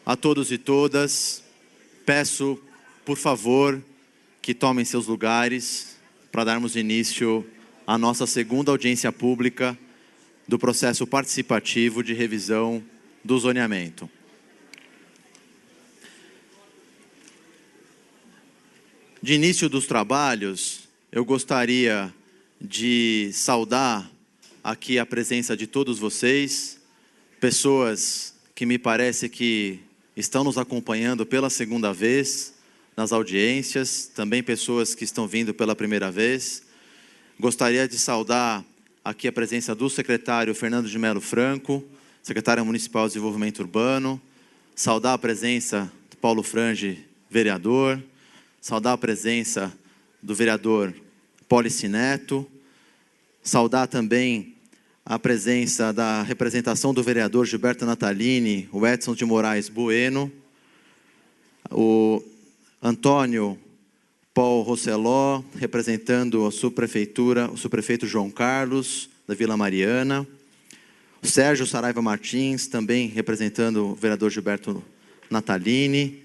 a todos e todas. Peço, por favor, que tomem seus lugares para darmos início à nossa segunda audiência pública do processo participativo de revisão do zoneamento. De início dos trabalhos, eu gostaria de saudar aqui a presença de todos vocês, pessoas que me parece que estão nos acompanhando pela segunda vez nas audiências, também pessoas que estão vindo pela primeira vez. Gostaria de saudar aqui a presença do secretário Fernando de Melo Franco, secretário municipal de Desenvolvimento Urbano, saudar a presença do Paulo Frange, vereador, saudar a presença do vereador Polici Neto, saudar também a presença da representação do vereador Gilberto Natalini, o Edson de Moraes Bueno, o Antônio Paul Rosseló, representando a subprefeitura, o subprefeito João Carlos, da Vila Mariana, o Sérgio Saraiva Martins, também representando o vereador Gilberto Natalini,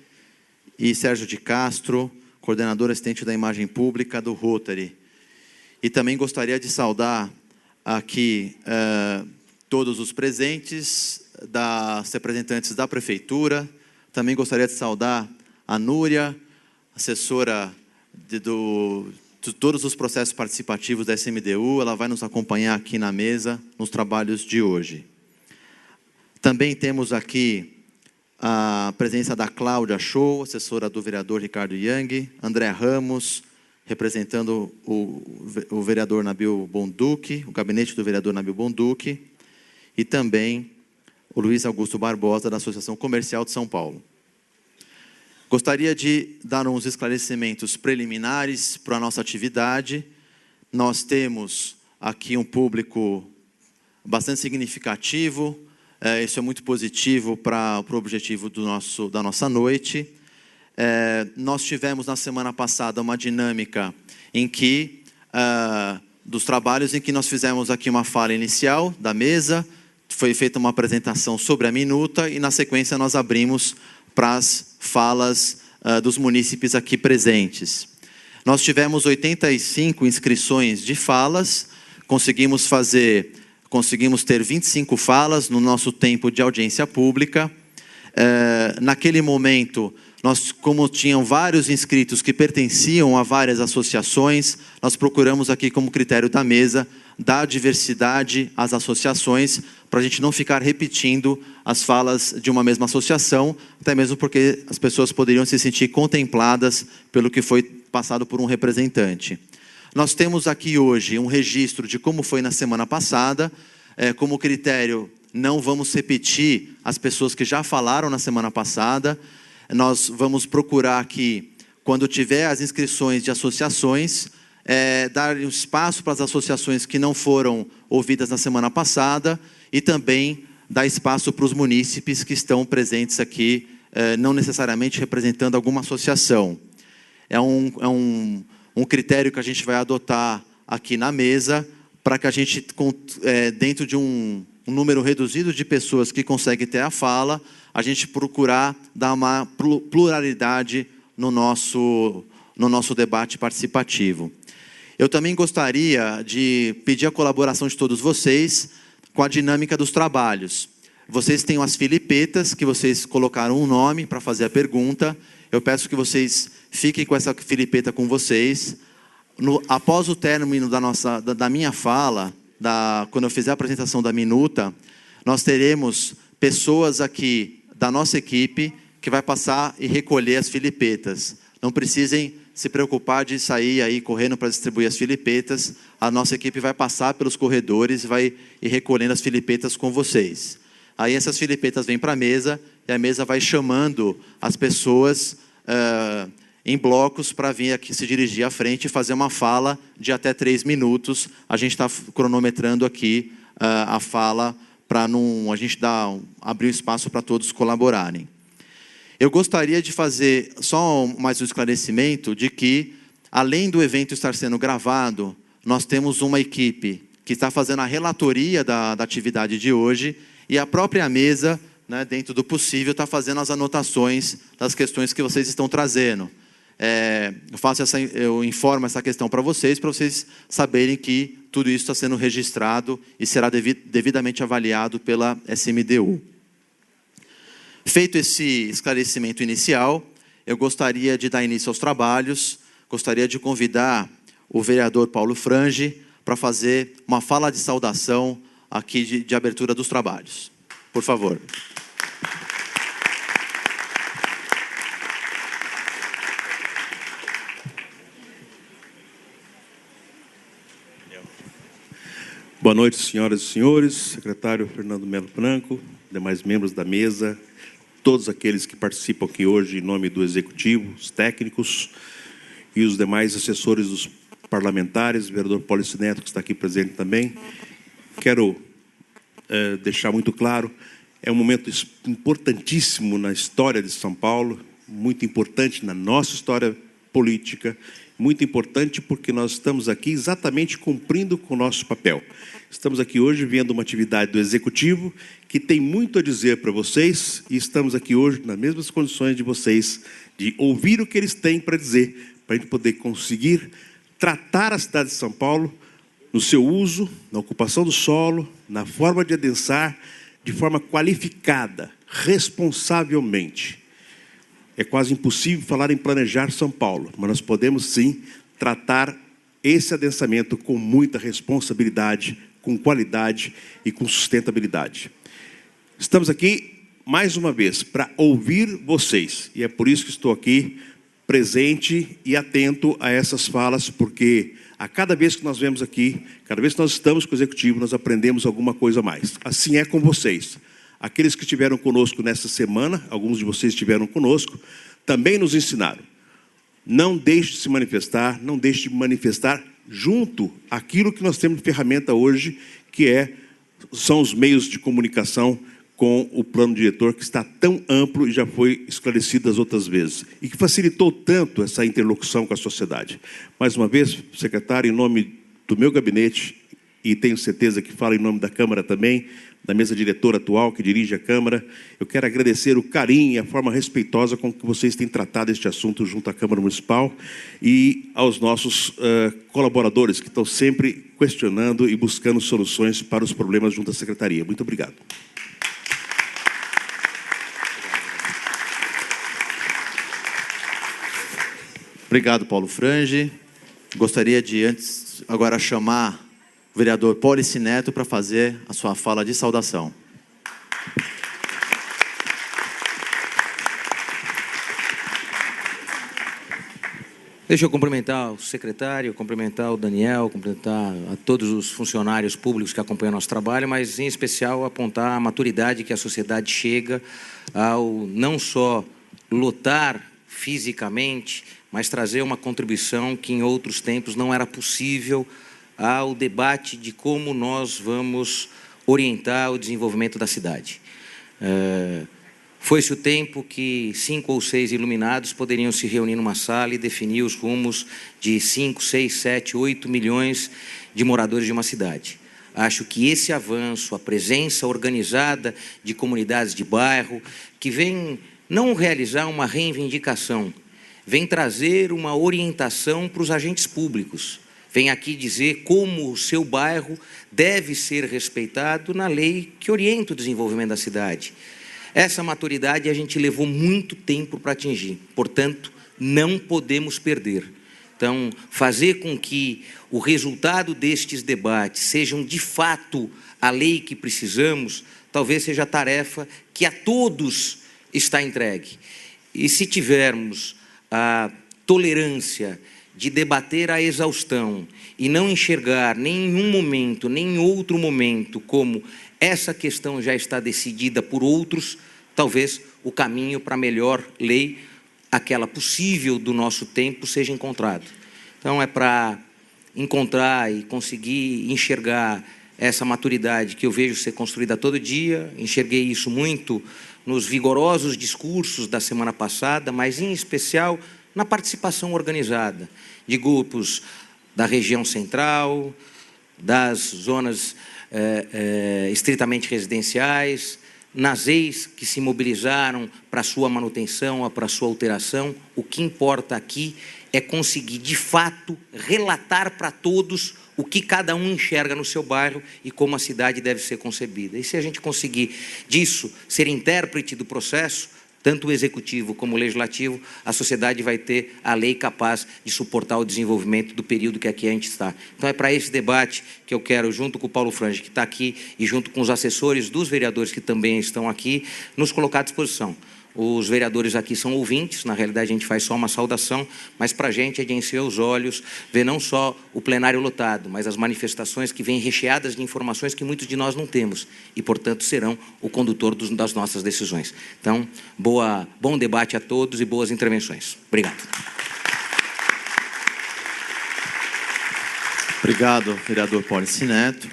e Sérgio de Castro, coordenador assistente da imagem pública do Rotary. E também gostaria de saudar aqui todos os presentes, das representantes da prefeitura. Também gostaria de saudar a Núria, assessora de todos os processos participativos da SMDU. Ela vai nos acompanhar aqui na mesa nos trabalhos de hoje. Também temos aqui a presença da Cláudia Show, assessora do vereador Ricardo Yang, André Ramos, representando o vereador Nabil Bonduque, o gabinete do vereador Nabil Bonduque, e também o Luiz Augusto Barbosa, da Associação Comercial de São Paulo. Gostaria de dar uns esclarecimentos preliminares para a nossa atividade. Nós temos aqui um público bastante significativo, isso é muito positivo para o objetivo da nossa noite. Nós tivemos na semana passada uma dinâmica em que, dos trabalhos em que nós fizemos aqui uma fala inicial da mesa, foi feita uma apresentação sobre a minuta e na sequência nós abrimos para as falas dos munícipes aqui presentes. Nós tivemos 85 inscrições de falas, conseguimos ter 25 falas no nosso tempo de audiência pública. Naquele momento, como tinham vários inscritos que pertenciam a várias associações, nós procuramos aqui como critério da mesa dar diversidade às associações, para a gente não ficar repetindo as falas de uma mesma associação, até mesmo porque as pessoas poderiam se sentir contempladas pelo que foi passado por um representante. Nós temos aqui hoje um registro de como foi na semana passada. Como critério, não vamos repetir as pessoas que já falaram na semana passada. Nós vamos procurar aqui, quando tiver as inscrições de associações, dar espaço para as associações que não foram ouvidas na semana passada e também dar espaço para os munícipes que estão presentes aqui, não necessariamente representando alguma associação. É um critério que a gente vai adotar aqui na mesa para que a gente, dentro de um número reduzido de pessoas que conseguem ter a fala, a gente procurar dar uma pluralidade no nosso debate participativo. Eu também gostaria de pedir a colaboração de todos vocês com a dinâmica dos trabalhos. Vocês têm as filipetas, que vocês colocaram um nome para fazer a pergunta. Eu peço que vocês fiquem com essa filipeta com vocês. Após o término da minha fala, quando eu fizer a apresentação da minuta, nós teremos pessoas aqui da nossa equipe que vai passar e recolher as filipetas. Não precisem se preocupar de sair aí correndo para distribuir as filipetas. A nossa equipe vai passar pelos corredores e vai ir recolhendo as filipetas com vocês. Aí essas filipetas vêm para a mesa e a mesa vai chamando as pessoas em blocos para vir aqui se dirigir à frente e fazer uma fala de até 3 minutos. A gente está cronometrando aqui a fala para a gente abrir o espaço para todos colaborarem. Eu gostaria de fazer só mais um esclarecimento de que, além do evento estar sendo gravado, nós temos uma equipe que está fazendo a relatoria da atividade de hoje e a própria mesa né, dentro do possível, estar fazendo as anotações das questões que vocês estão trazendo. Eu informo essa questão para vocês saberem que tudo isso está sendo registrado e será devidamente avaliado pela SMDU. Feito esse esclarecimento inicial, eu gostaria de dar início aos trabalhos, gostaria de convidar o vereador Paulo Frange para fazer uma fala de saudação aqui de abertura dos trabalhos. Por favor. Boa noite, senhoras e senhores, secretário Fernando Melo Franco, demais membros da mesa, todos aqueles que participam aqui hoje em nome do Executivo, os técnicos e os demais assessores dos parlamentares, o vereador Paulo Neto, que está aqui presente também. Quero deixar muito claro, é um momento importantíssimo na história de São Paulo, muito importante na nossa história política, muito importante porque nós estamos aqui exatamente cumprindo com o nosso papel. Estamos aqui hoje vendo uma atividade do Executivo que tem muito a dizer para vocês e estamos aqui hoje nas mesmas condições de vocês, de ouvir o que eles têm para dizer, para a gente poder conseguir tratar a cidade de São Paulo no seu uso, na ocupação do solo, na forma de adensar, de forma qualificada, responsavelmente. É quase impossível falar em planejar São Paulo, mas nós podemos sim tratar esse adensamento com muita responsabilidade, com qualidade e com sustentabilidade. Estamos aqui, mais uma vez, para ouvir vocês, e é por isso que estou aqui presente e atento a essas falas, porque a cada vez que nós vemos aqui, cada vez que nós estamos com o Executivo, nós aprendemos alguma coisa a mais. Assim é com vocês. Aqueles que estiveram conosco nessa semana, alguns de vocês estiveram conosco, também nos ensinaram. Não deixe de se manifestar, não deixe de manifestar junto àquilo que nós temos de ferramenta hoje, que são os meios de comunicação com o plano diretor, que está tão amplo e já foi esclarecido das outras vezes, e que facilitou tanto essa interlocução com a sociedade. Mais uma vez, secretário, em nome do meu gabinete, e tenho certeza que fala em nome da Câmara também, da mesa diretora atual que dirige a Câmara, eu quero agradecer o carinho e a forma respeitosa com que vocês têm tratado este assunto junto à Câmara Municipal e aos nossos colaboradores que estão sempre questionando e buscando soluções para os problemas junto à Secretaria. Muito obrigado. Obrigado, Paulo Frange. Gostaria de, agora chamar o vereador Paulo Neto para fazer a sua fala de saudação. Deixa eu cumprimentar o secretário, cumprimentar o Daniel, cumprimentar a todos os funcionários públicos que acompanham nosso trabalho, mas em especial apontar a maturidade que a sociedade chega ao não só lotar fisicamente, mas trazer uma contribuição que em outros tempos não era possível ao debate de como nós vamos orientar o desenvolvimento da cidade. Foi-se o tempo que 5 ou 6 iluminados poderiam se reunir numa sala e definir os rumos de 5, 6, 7, 8 milhões de moradores de uma cidade. Acho que esse avanço, a presença organizada de comunidades de bairro, que vem não realizar uma reivindicação, vem trazer uma orientação para os agentes públicos, vem aqui dizer como o seu bairro deve ser respeitado na lei que orienta o desenvolvimento da cidade. Essa maturidade a gente levou muito tempo para atingir, portanto, não podemos perder. Então, fazer com que o resultado destes debates sejam de fato a lei que precisamos, talvez seja a tarefa que a todos está entregue. E se tivermos a tolerância de debater a exaustão e não enxergar nem em um momento, nem em outro momento, como essa questão já está decidida por outros, talvez o caminho para a melhor lei, aquela possível do nosso tempo, seja encontrado. Então é para encontrar e conseguir enxergar essa maturidade que eu vejo ser construída todo dia. Enxerguei isso muito nos vigorosos discursos da semana passada, mas em especial na participação organizada de grupos da região central, das zonas estritamente residenciais, nas EIs que se mobilizaram para a sua manutenção ou para a sua alteração. O que importa aqui é conseguir, de fato, relatar para todos o que cada um enxerga no seu bairro e como a cidade deve ser concebida. E se a gente conseguir disso ser intérprete do processo, tanto o executivo como o legislativo, a sociedade vai ter a lei capaz de suportar o desenvolvimento do período que aqui a gente está. Então é para esse debate que eu quero, junto com o Paulo Frange, que está aqui, e junto com os assessores dos vereadores que também estão aqui, nos colocar à disposição. Os vereadores aqui são ouvintes, na realidade a gente faz só uma saudação, mas para a gente é de encher os olhos, ver não só o plenário lotado, mas as manifestações que vêm recheadas de informações que muitos de nós não temos e, portanto, serão o condutor das nossas decisões. Então, bom debate a todos e boas intervenções. Obrigado. Obrigado, vereador Polici Neto.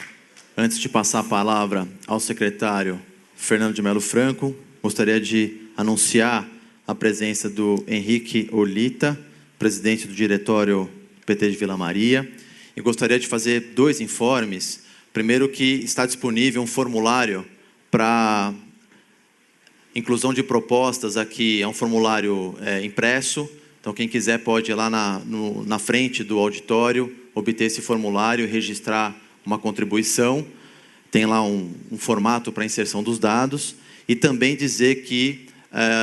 Antes de passar a palavra ao secretário Fernando de Melo Franco, gostaria de anunciar a presença do Henrique Olita, presidente do Diretório PT de Vila Maria, e gostaria de fazer 2 informes. Primeiro, que está disponível um formulário para inclusão de propostas aqui, é um formulário impresso, então quem quiser pode ir lá na frente do auditório, obter esse formulário e registrar uma contribuição. Tem lá um formato para inserção dos dados. E também dizer que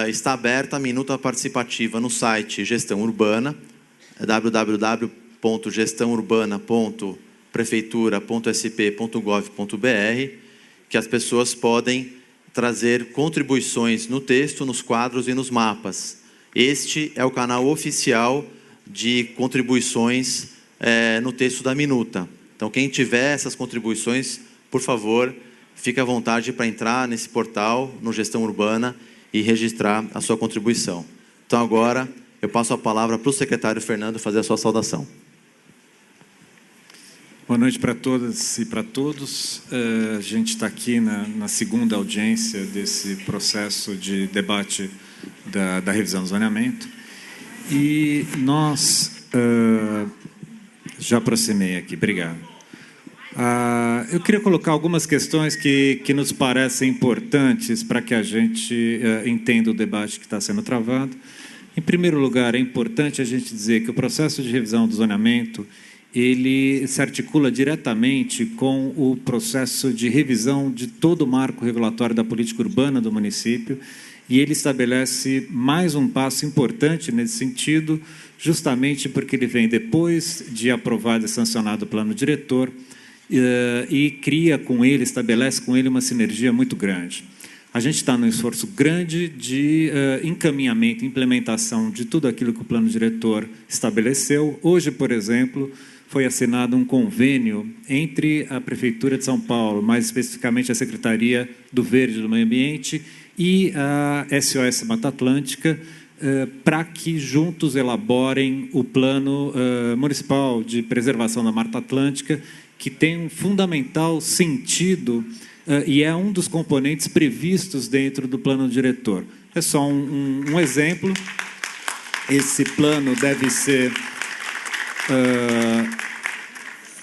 está aberta a minuta participativa no site Gestão Urbana, www.gestãourbana.prefeitura.sp.gov.br, que as pessoas podem trazer contribuições no texto, nos quadros e nos mapas. Este é o canal oficial de contribuições no texto da minuta. Então, quem tiver essas contribuições, por favor, fique à vontade para entrar nesse portal, no Gestão Urbana, e registrar a sua contribuição. Então, agora, eu passo a palavra para o secretário Fernando fazer a sua saudação. Boa noite para todas e para todos. A gente está aqui na segunda audiência desse processo de debate da revisão do zoneamento. E nós... já aproximei aqui, obrigado. Eu queria colocar algumas questões que nos parecem importantes para que a gente entenda o debate que está sendo travado. Em primeiro lugar, é importante a gente dizer que o processo de revisão do zoneamento, ele se articula diretamente com o processo de revisão de todo o marco regulatório da política urbana do município, e ele estabelece mais um passo importante nesse sentido, justamente porque ele vem depois de aprovado e sancionado o plano diretor, e cria com ele, estabelece com ele uma sinergia muito grande. A gente está num esforço grande de encaminhamento, implementação de tudo aquilo que o plano diretor estabeleceu. Hoje, por exemplo, foi assinado um convênio entre a Prefeitura de São Paulo, mais especificamente a Secretaria do Verde e do Meio Ambiente, e a SOS Mata Atlântica, para que juntos elaborem o Plano Municipal de Preservação da Mata Atlântica, que tem um fundamental sentido e é um dos componentes previstos dentro do plano diretor. É só um exemplo. Esse plano deve ser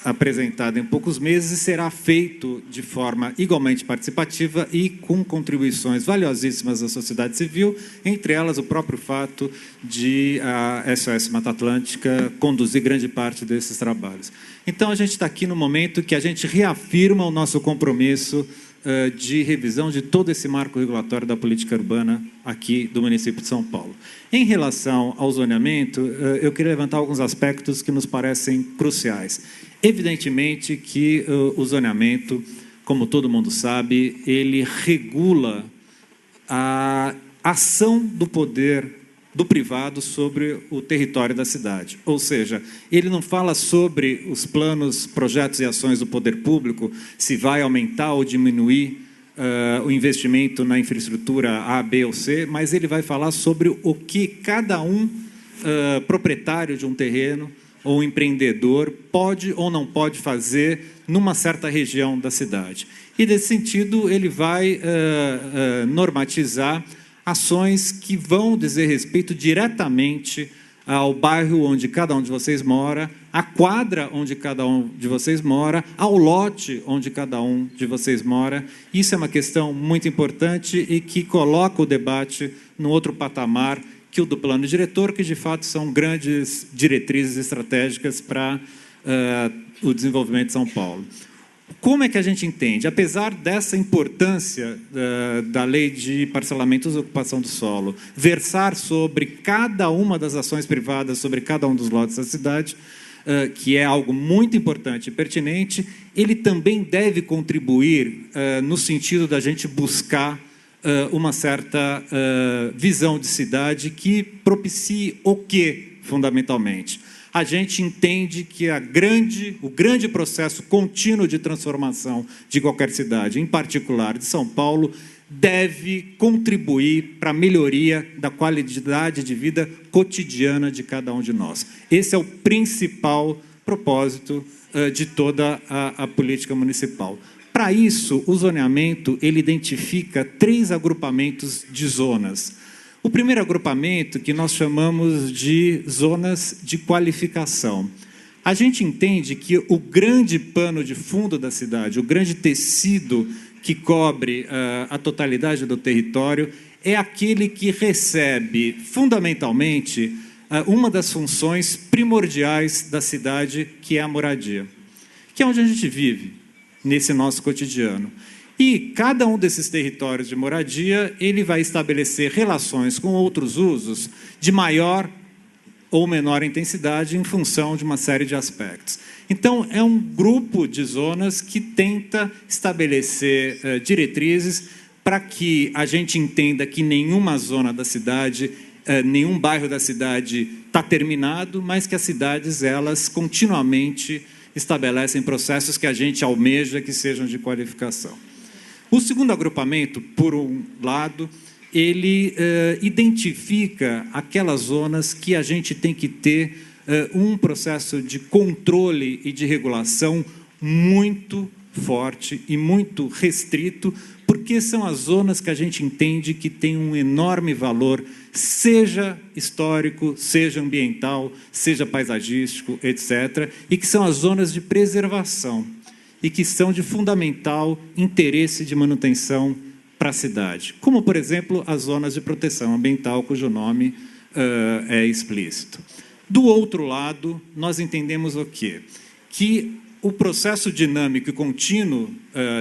apresentado em poucos meses e será feito de forma igualmente participativa e com contribuições valiosíssimas da sociedade civil, entre elas o próprio fato de a SOS Mata Atlântica conduzir grande parte desses trabalhos. Então, a gente está aqui no momento que a gente reafirma o nosso compromisso de revisão de todo esse marco regulatório da política urbana aqui do município de São Paulo. Em relação ao zoneamento, eu queria levantar alguns aspectos que nos parecem cruciais. Evidentemente que o zoneamento, como todo mundo sabe, ele regula a ação do poder do privado sobre o território da cidade. Ou seja, ele não fala sobre os planos, projetos e ações do poder público, se vai aumentar ou diminuir o investimento na infraestrutura A, B ou C, mas ele vai falar sobre o que cada proprietário de um terreno ou empreendedor pode ou não pode fazer numa certa região da cidade. E, nesse sentido, ele vai normatizar ações que vão dizer respeito diretamente ao bairro onde cada um de vocês mora, à quadra onde cada um de vocês mora, ao lote onde cada um de vocês mora. Isso é uma questão muito importante e que coloca o debate num outro patamar que o do plano diretor, que de fato são grandes diretrizes estratégicas para o desenvolvimento de São Paulo. Como é que a gente entende? Apesar dessa importância da lei de parcelamento e ocupação do solo, versar sobre cada uma das ações privadas, sobre cada um dos lotes da cidade, que é algo muito importante e pertinente, ele também deve contribuir no sentido da gente buscar uma certa visão de cidade que propicie o quê, fundamentalmente? A gente entende que o grande processo contínuo de transformação de qualquer cidade, em particular de São Paulo, deve contribuir para a melhoria da qualidade de vida cotidiana de cada um de nós. Esse é o principal propósito de toda a política municipal. Para isso, o zoneamento ele identifica 3 agrupamentos de zonas. O primeiro agrupamento, que nós chamamos de zonas de qualificação. A gente entende que o grande pano de fundo da cidade, o grande tecido que cobre a totalidade do território, é aquele que recebe, fundamentalmente, uma das funções primordiais da cidade, que é a moradia, que é onde a gente vive, nesse nosso cotidiano. E cada um desses territórios de moradia, ele vai estabelecer relações com outros usos de maior ou menor intensidade em função de uma série de aspectos. Então, é um grupo de zonas que tenta estabelecer diretrizes para que a gente entenda que nenhuma zona da cidade, nenhum bairro da cidade está terminado, mas que as cidades, elas continuamente estabelecem processos que a gente almeja que sejam de qualificação. O segundo agrupamento, por um lado, ele identifica aquelas zonas que a gente tem que ter um processo de controle e de regulação muito forte e muito restrito, porque são as zonas que a gente entende que têm um enorme valor, seja histórico, seja ambiental, seja paisagístico, etc., e que são as zonas de preservação e que são de fundamental interesse de manutenção para a cidade, como, por exemplo, as zonas de proteção ambiental, cujo nome é explícito. Do outro lado, nós entendemos o quê? Que o processo dinâmico e contínuo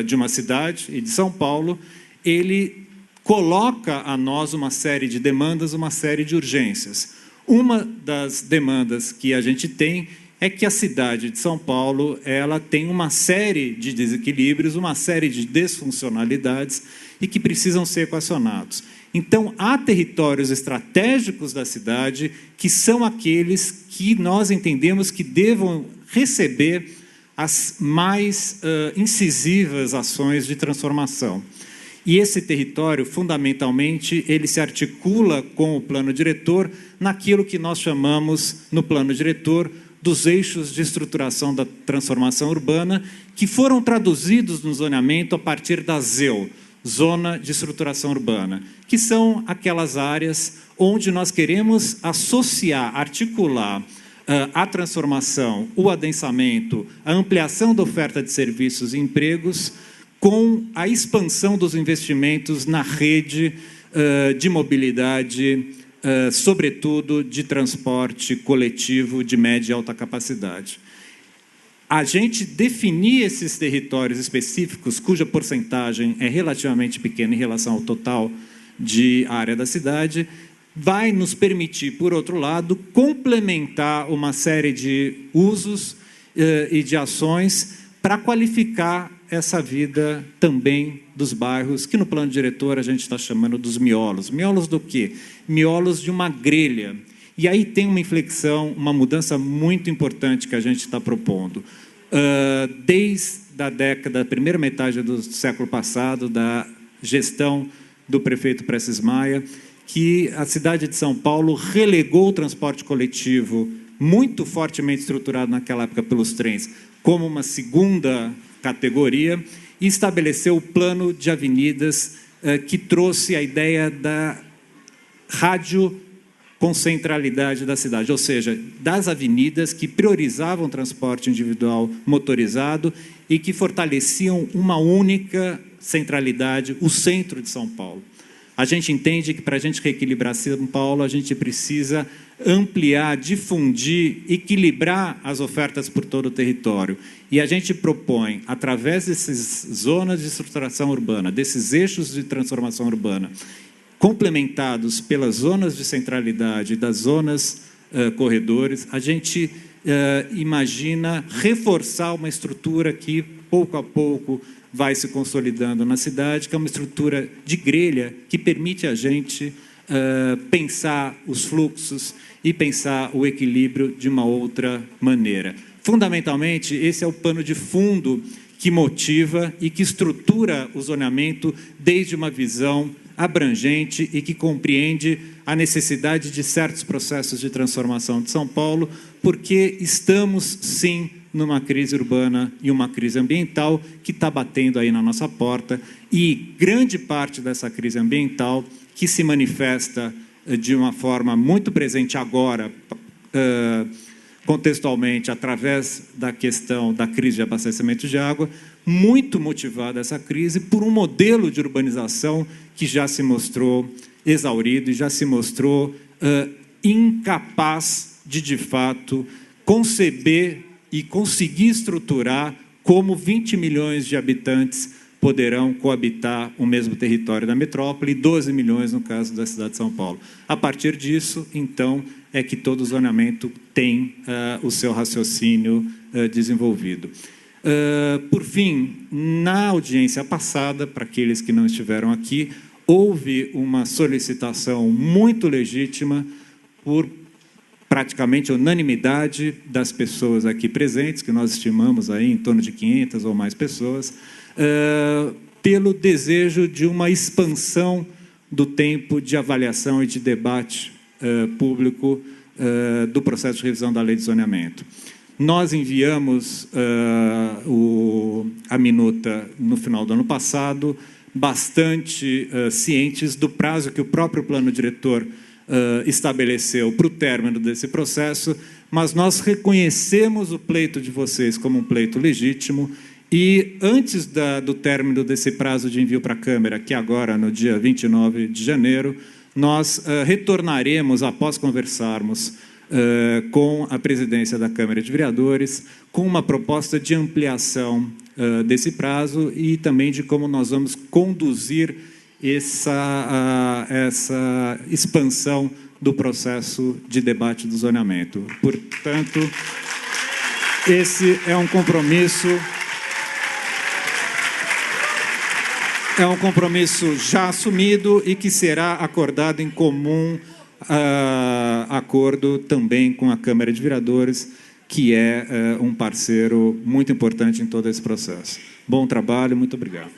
de uma cidade, e de São Paulo, ele coloca a nós uma série de demandas, uma série de urgências. Uma das demandas que a gente tem é que a cidade de São Paulo ela tem uma série de desequilíbrios, uma série de desfuncionalidades e que precisam ser equacionados. Então, há territórios estratégicos da cidade que são aqueles que nós entendemos que devam receber as mais incisivas ações de transformação. E esse território, fundamentalmente, ele se articula com o plano diretor naquilo que nós chamamos, no plano diretor, dos eixos de estruturação da transformação urbana, que foram traduzidos no zoneamento a partir da ZEU, Zona de Estruturação Urbana, que são aquelas áreas onde nós queremos associar, articular a transformação, o adensamento, a ampliação da oferta de serviços e empregos com a expansão dos investimentos na rede de mobilidade, sobretudo de transporte coletivo de média e alta capacidade. A gente definir esses territórios específicos, cuja porcentagem é relativamente pequena em relação ao total de área da cidade, vai nos permitir, por outro lado, complementar uma série de usos e de ações para qualificar essa vida também dos bairros, que no plano diretor a gente está chamando dos miolos. Miolos do quê? Miolos de uma grelha. E aí tem uma inflexão, uma mudança muito importante que a gente está propondo. Desde a primeira metade do século passado, da gestão do prefeito Prestes Maia, que a cidade de São Paulo relegou o transporte coletivo, muito fortemente estruturado naquela época pelos trens, como uma segunda categoria, e estabeleceu o plano de avenidas que trouxe a ideia da com centralidade da cidade, ou seja, das avenidas que priorizavam o transporte individual motorizado e que fortaleciam uma única centralidade, o centro de São Paulo. A gente entende que para a gente reequilibrar São Paulo, a gente precisa ampliar, difundir, equilibrar as ofertas por todo o território. E a gente propõe, através dessas zonas de estruturação urbana, desses eixos de transformação urbana, complementados pelas zonas de centralidade, das zonas corredores, a gente imagina reforçar uma estrutura que, pouco a pouco, vai se consolidando na cidade, que é uma estrutura de grelha que permite a gente pensar os fluxos e pensar o equilíbrio de uma outra maneira. Fundamentalmente, esse é o pano de fundo que motiva e que estrutura o zoneamento desde uma visão abrangente e que compreende a necessidade de certos processos de transformação de São Paulo, porque estamos, sim, numa crise urbana e uma crise ambiental que está batendo aí na nossa porta, e grande parte dessa crise ambiental, que se manifesta de uma forma muito presente agora, contextualmente, através da questão da crise de abastecimento de água, muito motivada essa crise por um modelo de urbanização que já se mostrou exaurido e já se mostrou incapaz de fato, conceber e conseguir estruturar como 20 milhões de habitantes poderão coabitar o mesmo território da metrópole, e 12 milhões no caso da cidade de São Paulo. A partir disso, então, é que todo o zoneamento tem o seu raciocínio desenvolvido. Por fim, na audiência passada, para aqueles que não estiveram aqui, houve uma solicitação muito legítima por praticamente unanimidade das pessoas aqui presentes, que nós estimamos aí em torno de 500 ou mais pessoas, pelo desejo de uma expansão do tempo de avaliação e de debate público do processo de revisão da lei de zoneamento. Nós enviamos a minuta no final do ano passado, bastante cientes do prazo que o próprio plano diretor estabeleceu para o término desse processo, mas nós reconhecemos o pleito de vocês como um pleito legítimo e, antes do término desse prazo de envio para a Câmara, que agora, no dia 29 de janeiro, nós retornaremos, após conversarmos com a presidência da Câmara de Vereadores, com uma proposta de ampliação desse prazo e também de como nós vamos conduzir essa expansão do processo de debate do zoneamento. Portanto, esse é um compromisso já assumido e que será acordado em comum acordo também com a Câmara de Vereadores, que é um parceiro muito importante em todo esse processo. Bom trabalho, muito obrigado.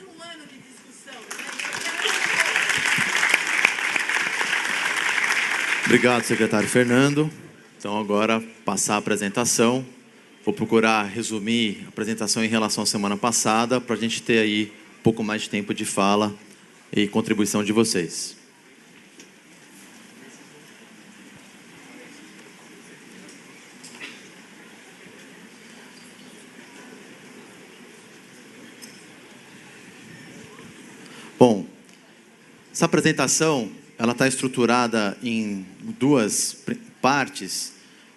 Obrigado, secretário Fernando. Então, agora, passar a apresentação. Vou procurar resumir a apresentação em relação à semana passada, para a gente ter aí um pouco mais de tempo de fala e contribuição de vocês. Bom, essa apresentação ela está estruturada em duas partes.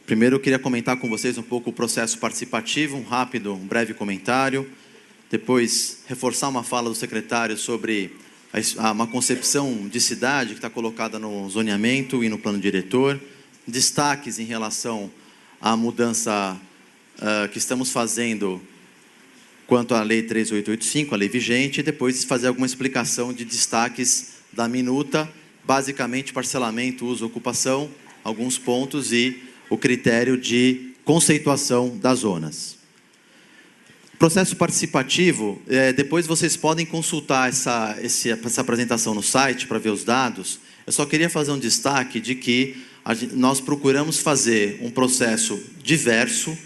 Primeiro, eu queria comentar com vocês um pouco o processo participativo, um breve comentário. Depois, reforçar uma fala do secretário sobre uma concepção de cidade que está colocada no zoneamento e no plano diretor. Destaques em relação à mudança que estamos fazendo quanto à Lei 3885, a lei vigente, e depois fazer alguma explicação de destaques da minuta, basicamente parcelamento, uso, ocupação, alguns pontos e o critério de conceituação das zonas. Processo participativo, depois vocês podem consultar essa apresentação no site para ver os dados. Eu só queria fazer um destaque de que nós procuramos fazer um processo diverso,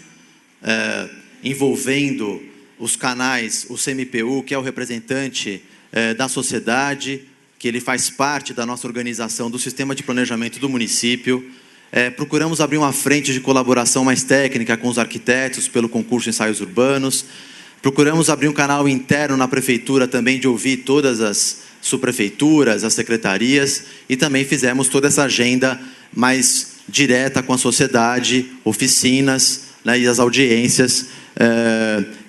envolvendo os canais, o CMPU, que é o representante da sociedade, que ele faz parte da nossa organização do sistema de planejamento do município. Procuramos abrir uma frente de colaboração mais técnica com os arquitetos pelo concurso de ensaios urbanos. Procuramos abrir um canal interno na prefeitura também de ouvir todas as subprefeituras, as secretarias, e também fizemos toda essa agenda mais direta com a sociedade, oficinas, né, e as audiências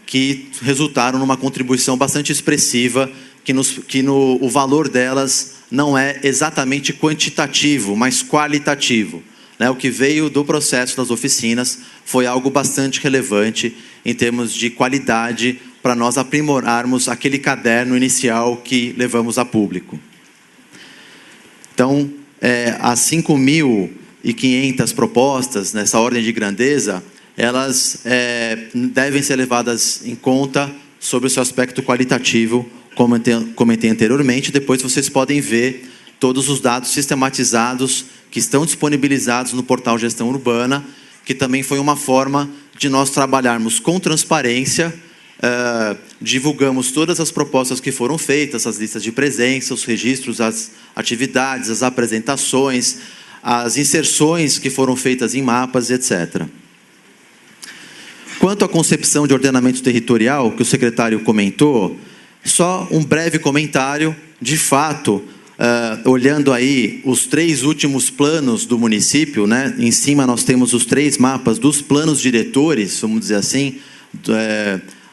que resultaram numa contribuição bastante expressiva, o valor delas não é exatamente quantitativo, mas qualitativo. Né? O que veio do processo das oficinas foi algo bastante relevante em termos de qualidade para nós aprimorarmos aquele caderno inicial que levamos a público. Então, as 5.500 propostas nessa ordem de grandeza, elas devem ser levadas em conta sobre o seu aspecto qualitativo, como eu comentei anteriormente. Depois vocês podem ver todos os dados sistematizados que estão disponibilizados no portal Gestão Urbana, que também foi uma forma de nós trabalharmos com transparência. Divulgamos todas as propostas que foram feitas, as listas de presença, os registros, as atividades, as apresentações, as inserções que foram feitas em mapas, etc. Quanto à concepção de ordenamento territorial, que o secretário comentou, só um breve comentário. De fato, olhando aí os 3 últimos planos do município, né? Em cima nós temos os 3 mapas dos planos diretores, vamos dizer assim,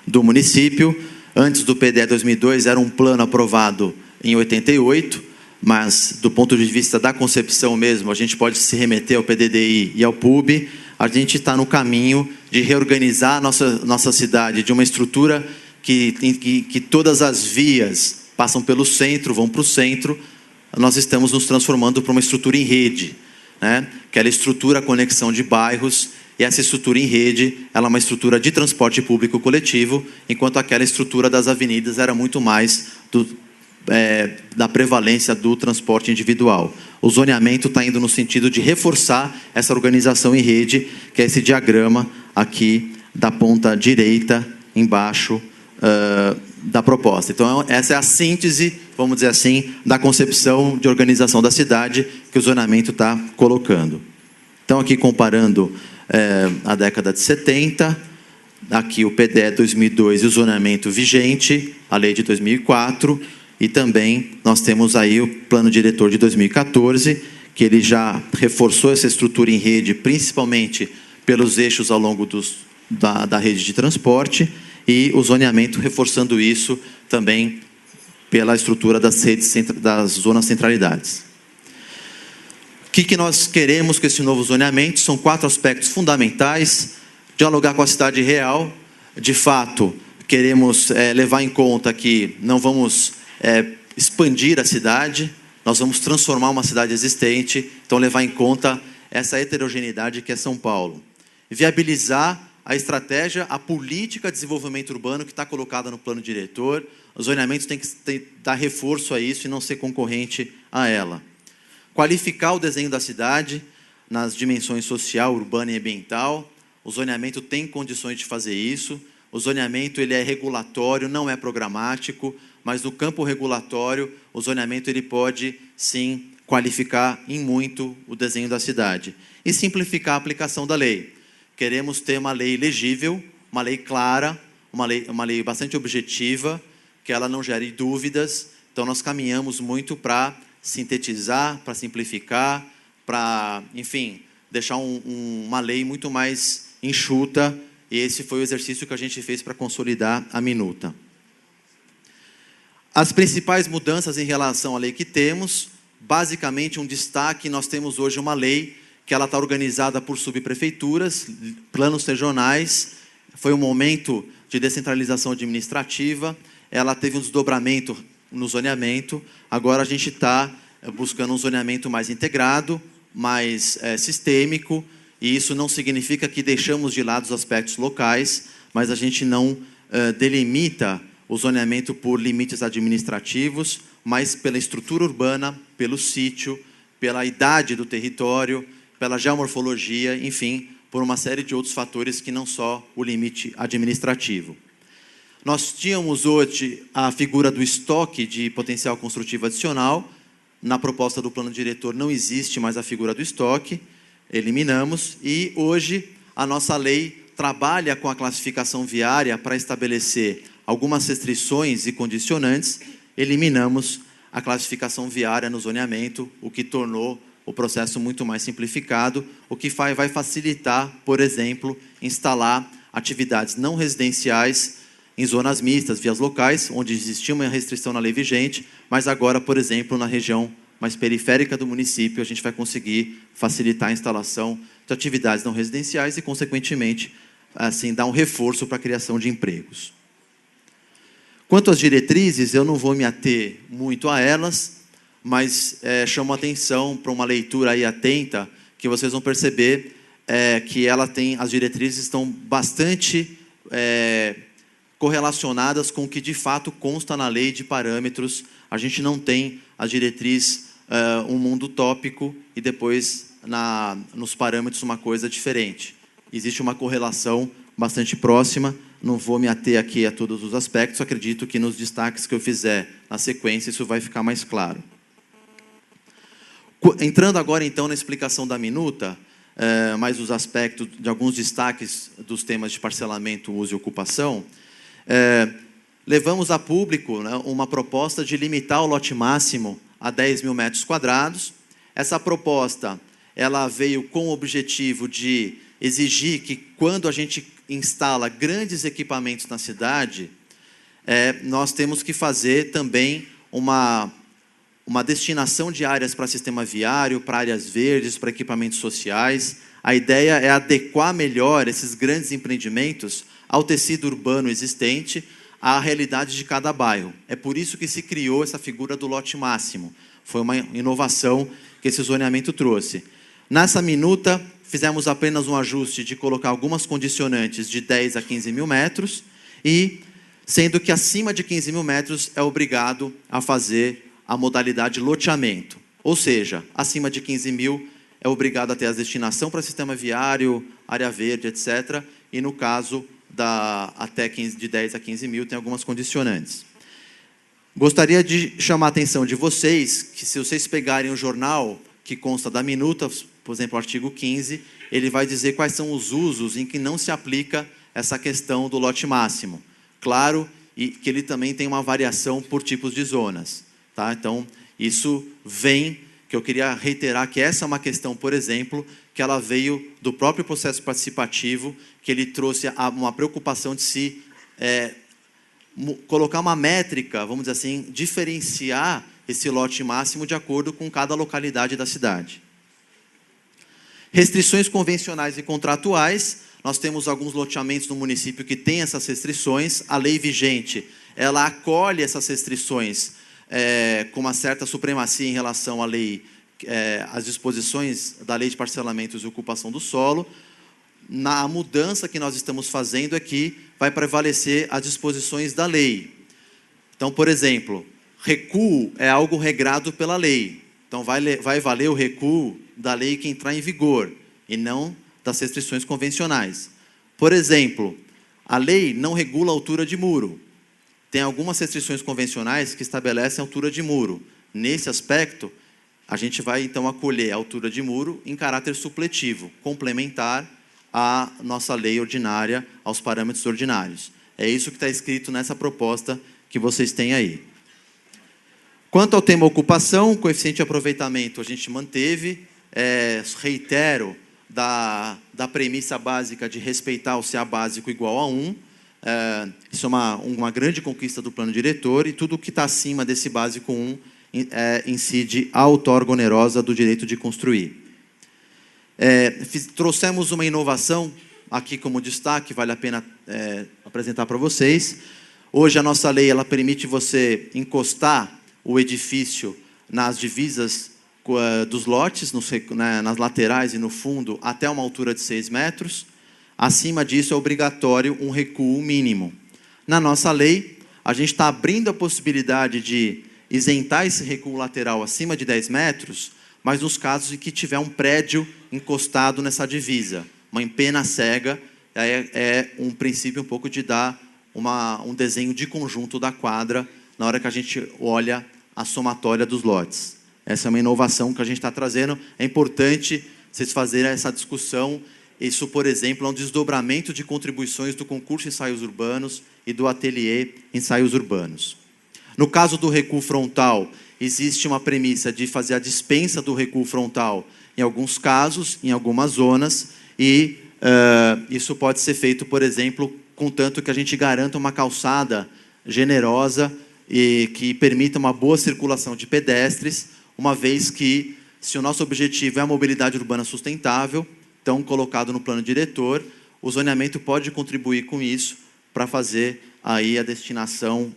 do município. Antes do PDE 2002 era um plano aprovado em 88, mas do ponto de vista da concepção mesmo, a gente pode se remeter ao PDDI e ao PUB. A gente está no caminho de reorganizar a nossa cidade de uma estrutura que todas as vias passam pelo centro, vão para o centro. Nós estamos nos transformando para uma estrutura em rede, né? Aquela estrutura conexão de bairros, e essa estrutura em rede, ela é uma estrutura de transporte público coletivo, enquanto aquela estrutura das avenidas era muito mais da prevalência do transporte individual. O zoneamento está indo no sentido de reforçar essa organização em rede, que é esse diagrama aqui da ponta direita, embaixo da proposta. Então, essa é a síntese, vamos dizer assim, da concepção de organização da cidade que o zoneamento está colocando. Então, aqui comparando a década de 70, aqui o PDE 2002 e o zoneamento vigente, a lei de 2004, e também nós temos aí o plano diretor de 2014, que ele já reforçou essa estrutura em rede, principalmente pelos eixos ao longo da rede de transporte, e o zoneamento reforçando isso também pela estrutura das zonas centralidades. O que nós queremos com esse novo zoneamento? São 4 aspectos fundamentais: dialogar com a cidade real. De fato, queremos levar em conta que não vamos expandir a cidade, nós vamos transformar uma cidade existente, então levar em conta essa heterogeneidade que é São Paulo. Viabilizar a estratégia, a política de desenvolvimento urbano que está colocada no plano diretor. O zoneamento tem que dar reforço a isso e não ser concorrente a ela. Qualificar o desenho da cidade nas dimensões social, urbana e ambiental. O zoneamento tem condições de fazer isso. O zoneamento ele é regulatório, não é programático, mas no campo regulatório, o zoneamento ele pode, sim, qualificar em muito o desenho da cidade. E simplificar a aplicação da lei. Queremos ter uma lei legível, uma lei clara, uma lei bastante objetiva, que ela não gere dúvidas. Então, nós caminhamos muito para sintetizar, para simplificar, para, enfim, deixar uma lei muito mais enxuta, e esse foi o exercício que a gente fez para consolidar a minuta. As principais mudanças em relação à lei que temos, basicamente um destaque: nós temos hoje uma lei que ela está organizada por subprefeituras, planos regionais. Foi um momento de descentralização administrativa, ela teve um desdobramento no zoneamento. Agora a gente está buscando um zoneamento mais integrado, mais sistêmico, e isso não significa que deixamos de lado os aspectos locais, mas a gente não delimita o zoneamento por limites administrativos, mas pela estrutura urbana, pelo sítio, pela idade do território, pela geomorfologia, enfim, por uma série de outros fatores que não só o limite administrativo. Nós tínhamos hoje a figura do estoque de potencial construtivo adicional. Na proposta do plano diretor não existe mais a figura do estoque, eliminamos. E hoje a nossa lei trabalha com a classificação viária para estabelecer algumas restrições e condicionantes. Eliminamos a classificação viária no zoneamento, o que tornou o processo muito mais simplificado, o que vai facilitar, por exemplo, instalar atividades não residenciais em zonas mistas, vias locais, onde existia uma restrição na lei vigente, mas agora, por exemplo, na região mais periférica do município, a gente vai conseguir facilitar a instalação de atividades não residenciais e, consequentemente, assim, dar um reforço para a criação de empregos. Quanto às diretrizes, eu não vou me ater muito a elas, mas chamo a atenção para uma leitura aí atenta, que vocês vão perceber que as diretrizes estão bastante correlacionadas com o que de fato consta na lei de parâmetros. A gente não tem a diretriz um mundo utópico e depois nos parâmetros uma coisa diferente. Existe uma correlação bastante próxima. Não vou me ater aqui a todos os aspectos, acredito que nos destaques que eu fizer na sequência isso vai ficar mais claro. Entrando agora então na explicação da minuta, mais os aspectos de alguns destaques dos temas de parcelamento, uso e ocupação, levamos a público, né, uma proposta de limitar o lote máximo a 10 mil metros quadrados. Essa proposta ela veio com o objetivo de exigir que, quando a gente instala grandes equipamentos na cidade, nós temos que fazer também uma destinação de áreas para sistema viário, para áreas verdes, para equipamentos sociais. A ideia é adequar melhor esses grandes empreendimentos ao tecido urbano existente, à realidade de cada bairro. É por isso que se criou essa figura do lote máximo. Foi uma inovação que esse zoneamento trouxe. Nessa minuta, fizemos apenas um ajuste de colocar algumas condicionantes de 10 a 15 mil metros, e sendo que acima de 15 mil metros é obrigado a fazer a modalidade loteamento. Ou seja, acima de 15 mil é obrigado a ter a destinação para sistema viário, área verde, etc. E no caso de 10 a 15 mil tem algumas condicionantes. Gostaria de chamar a atenção de vocês, que se vocês pegarem o jornal que consta da minuta, por exemplo, o artigo 15, ele vai dizer quais são os usos em que não se aplica essa questão do lote máximo. Claro, e que ele também tem uma variação por tipos de zonas. Tá? Então, isso vem, que eu queria reiterar que essa é uma questão, por exemplo, que ela veio do próprio processo participativo, que ele trouxe uma preocupação de se colocar uma métrica, vamos dizer assim, diferenciar esse lote máximo de acordo com cada localidade da cidade. Restrições convencionais e contratuais. Nós temos alguns loteamentos no município que têm essas restrições. A lei vigente, ela acolhe essas restrições com uma certa supremacia em relação à lei, às disposições da lei de parcelamentos e ocupação do solo. A mudança que nós estamos fazendo é que vai prevalecer as disposições da lei. Então, por exemplo, recuo é algo regrado pela lei. Então, vai valer o recuo da lei que entrar em vigor, e não das restrições convencionais. Por exemplo, a lei não regula a altura de muro. Tem algumas restrições convencionais que estabelecem a altura de muro. Nesse aspecto, a gente vai, então, acolher a altura de muro em caráter supletivo, complementar à nossa lei ordinária, aos parâmetros ordinários. É isso que está escrito nessa proposta que vocês têm aí. Quanto ao tema ocupação, coeficiente de aproveitamento a gente manteve. Reitero da premissa básica de respeitar o CA básico igual a 1. Isso é uma grande conquista do plano diretor, e tudo que está acima desse básico 1 incide a outorga onerosa do direito de construir. Trouxemos uma inovação aqui como destaque, vale a pena apresentar para vocês. Hoje a nossa lei ela permite você encostar o edifício nas divisas dos lotes, nas laterais e no fundo, até uma altura de 6 metros. Acima disso é obrigatório um recuo mínimo. Na nossa lei, a gente está abrindo a possibilidade de isentar esse recuo lateral acima de 10 metros, mas nos casos em que tiver um prédio encostado nessa divisa, uma empena cega, é um princípio um pouco de dar um desenho de conjunto da quadra na hora que a gente olha a somatória dos lotes. Essa é uma inovação que a gente está trazendo. É importante vocês fazerem essa discussão. Isso, por exemplo, é um desdobramento de contribuições do concurso Ensaios Urbanos e do ateliê Ensaios Urbanos. No caso do recuo frontal, existe uma premissa de fazer a dispensa do recuo frontal em alguns casos, em algumas zonas, e isso pode ser feito, por exemplo, contanto que a gente garanta uma calçada generosa e que permita uma boa circulação de pedestres, uma vez que, se o nosso objetivo é a mobilidade urbana sustentável, então colocado no plano diretor, o zoneamento pode contribuir com isso para fazer aí a destinação